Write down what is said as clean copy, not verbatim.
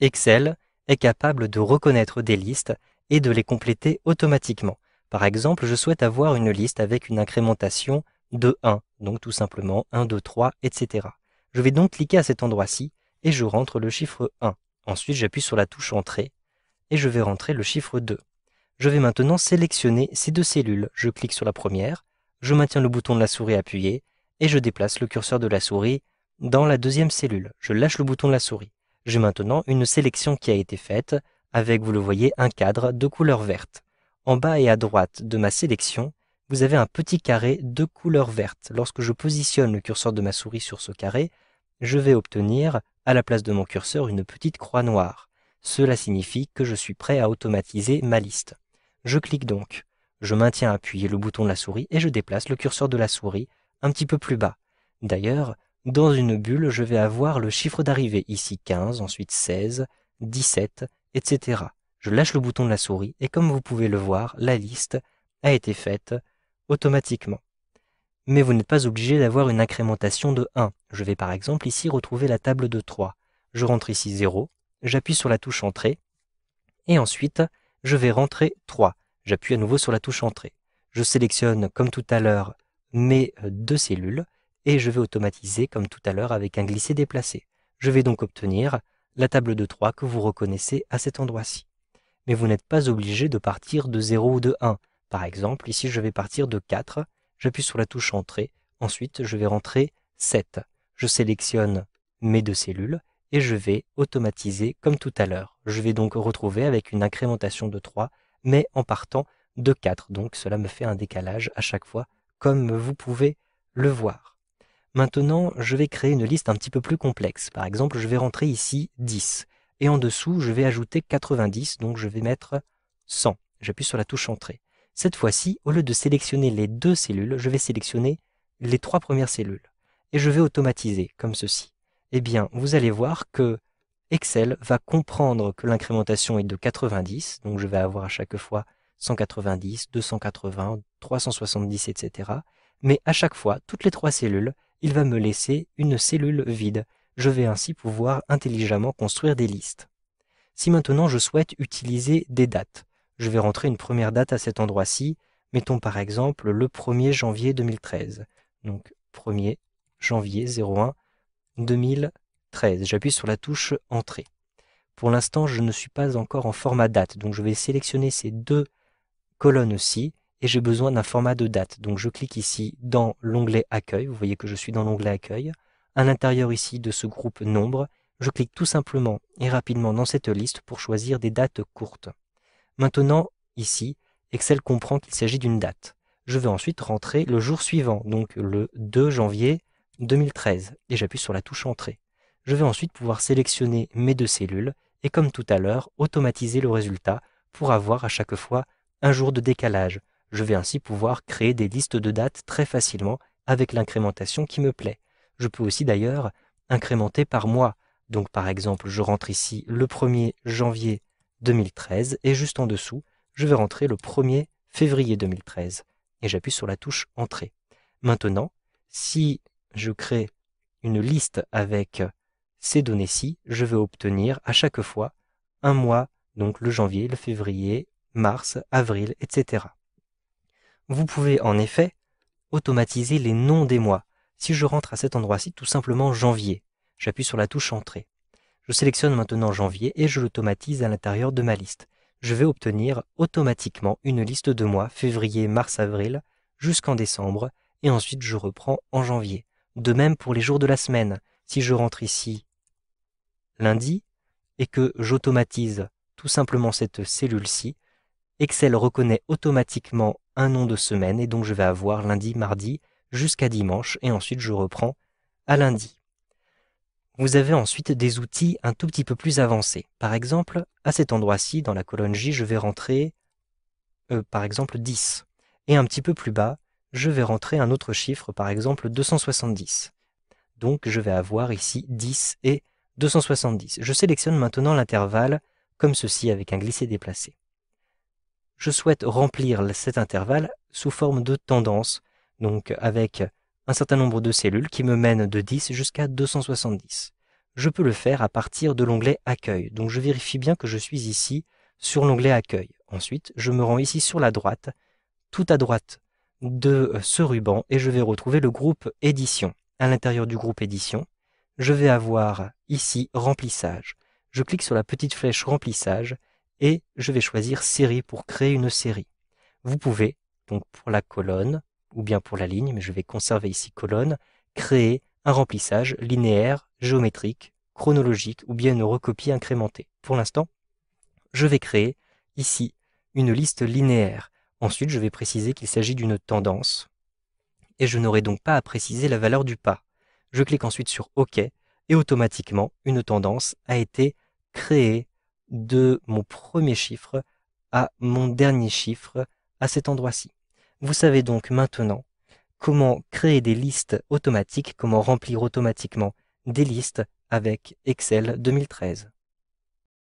Excel est capable de reconnaître des listes et de les compléter automatiquement. Par exemple, je souhaite avoir une liste avec une incrémentation de 1, donc tout simplement 1, 2, 3, etc. Je vais donc cliquer à cet endroit-ci et je rentre le chiffre 1. Ensuite, j'appuie sur la touche Entrée et je vais rentrer le chiffre 2. Je vais maintenant sélectionner ces deux cellules. Je clique sur la première, je maintiens le bouton de la souris appuyé et je déplace le curseur de la souris dans la deuxième cellule. Je lâche le bouton de la souris. J'ai maintenant une sélection qui a été faite avec, vous le voyez, un cadre de couleur verte. En bas et à droite de ma sélection, vous avez un petit carré de couleur verte. Lorsque je positionne le curseur de ma souris sur ce carré, je vais obtenir, à la place de mon curseur, une petite croix noire. Cela signifie que je suis prêt à automatiser ma liste. Je clique donc. Je maintiens appuyé le bouton de la souris et je déplace le curseur de la souris un petit peu plus bas. D'ailleurs, dans une bulle, je vais avoir le chiffre d'arrivée, ici 15, ensuite 16, 17, etc. Je lâche le bouton de la souris et comme vous pouvez le voir, la liste a été faite automatiquement. Mais vous n'êtes pas obligé d'avoir une incrémentation de 1. Je vais par exemple ici retrouver la table de 3. Je rentre ici 0, j'appuie sur la touche Entrée et ensuite je vais rentrer 3. J'appuie à nouveau sur la touche Entrée. Je sélectionne comme tout à l'heure mes deux cellules et je vais automatiser comme tout à l'heure avec un glisser-déplacer. Je vais donc obtenir la table de 3 que vous reconnaissez à cet endroit-ci. Mais vous n'êtes pas obligé de partir de 0 ou de 1. Par exemple, ici je vais partir de 4, j'appuie sur la touche Entrée, ensuite je vais rentrer 7. Je sélectionne mes deux cellules et je vais automatiser comme tout à l'heure. Je vais donc retrouver avec une incrémentation de 3, mais en partant de 4. Donc cela me fait un décalage à chaque fois, comme vous pouvez le voir. Maintenant, je vais créer une liste un petit peu plus complexe. Par exemple, je vais rentrer ici 10. Et en dessous, je vais ajouter 90, donc je vais mettre 100. J'appuie sur la touche Entrée. Cette fois-ci, au lieu de sélectionner les deux cellules, je vais sélectionner les 3 premières cellules. Et je vais automatiser, comme ceci. Eh bien, vous allez voir que Excel va comprendre que l'incrémentation est de 90, donc je vais avoir à chaque fois 190, 280, 370, etc. Mais à chaque fois, toutes les 3 cellules, il va me laisser une cellule vide. Je vais ainsi pouvoir intelligemment construire des listes. Si maintenant je souhaite utiliser des dates, je vais rentrer une première date à cet endroit-ci, mettons par exemple le 1er janvier 2013. Donc 1er janvier 01 2013. J'appuie sur la touche Entrée. Pour l'instant, je ne suis pas encore en format date, donc je vais sélectionner ces deux colonnes-ci et j'ai besoin d'un format de date. Donc je clique ici dans l'onglet Accueil, vous voyez que je suis dans l'onglet Accueil. À l'intérieur ici de ce groupe Nombre, je clique tout simplement et rapidement dans cette liste pour choisir des dates courtes. Maintenant, ici, Excel comprend qu'il s'agit d'une date. Je vais ensuite rentrer le jour suivant, donc le 2 janvier 2013, et j'appuie sur la touche Entrée. Je vais ensuite pouvoir sélectionner mes deux cellules et comme tout à l'heure, automatiser le résultat pour avoir à chaque fois un jour de décalage. Je vais ainsi pouvoir créer des listes de dates très facilement avec l'incrémentation qui me plaît. Je peux aussi d'ailleurs incrémenter par mois. Donc par exemple, je rentre ici le 1er janvier 2013 et juste en dessous, je vais rentrer le 1er février 2013 et j'appuie sur la touche Entrée. Maintenant, si je crée une liste avec ces données-ci, je vais obtenir à chaque fois un mois, donc le janvier, le février, mars, avril, etc. Vous pouvez en effet automatiser les noms des mois. Si je rentre à cet endroit-ci, tout simplement janvier, j'appuie sur la touche Entrée. Je sélectionne maintenant janvier et je l'automatise à l'intérieur de ma liste. Je vais obtenir automatiquement une liste de mois, février, mars, avril, jusqu'en décembre, et ensuite je reprends en janvier. De même pour les jours de la semaine. Si je rentre ici lundi et que j'automatise tout simplement cette cellule-ci, Excel reconnaît automatiquement un nom de semaine et donc je vais avoir lundi, mardi jusqu'à dimanche et ensuite je reprends à lundi. Vous avez ensuite des outils un tout petit peu plus avancés. Par exemple, à cet endroit-ci, dans la colonne J, je vais rentrer par exemple 10. Et un petit peu plus bas, je vais rentrer un autre chiffre, par exemple 270. Donc je vais avoir ici 10 et 270. Je sélectionne maintenant l'intervalle comme ceci avec un glisser-déplacer. Je souhaite remplir cet intervalle sous forme de tendance, donc avec un certain nombre de cellules qui me mènent de 10 jusqu'à 270. je peux le faire à partir de l'onglet Accueil. Donc je vérifie bien que je suis ici sur l'onglet Accueil. Ensuite, je me rends ici sur la droite, tout à droite de ce ruban, et je vais retrouver le groupe Édition. À l'intérieur du groupe Édition, je vais avoir ici Remplissage. Je clique sur la petite flèche Remplissage et je vais choisir Série pour créer une série. Vous pouvez, donc pour la colonne, ou bien pour la ligne, mais je vais conserver ici colonne, créer un remplissage linéaire, géométrique, chronologique ou bien une recopie incrémentée. Pour l'instant, je vais créer ici une liste linéaire. Ensuite, je vais préciser qu'il s'agit d'une tendance et je n'aurai donc pas à préciser la valeur du pas. Je clique ensuite sur OK et automatiquement, une tendance a été créée de mon premier chiffre à mon dernier chiffre à cet endroit-ci. Vous savez donc maintenant comment créer des listes automatiques, comment remplir automatiquement des listes avec Excel 2013.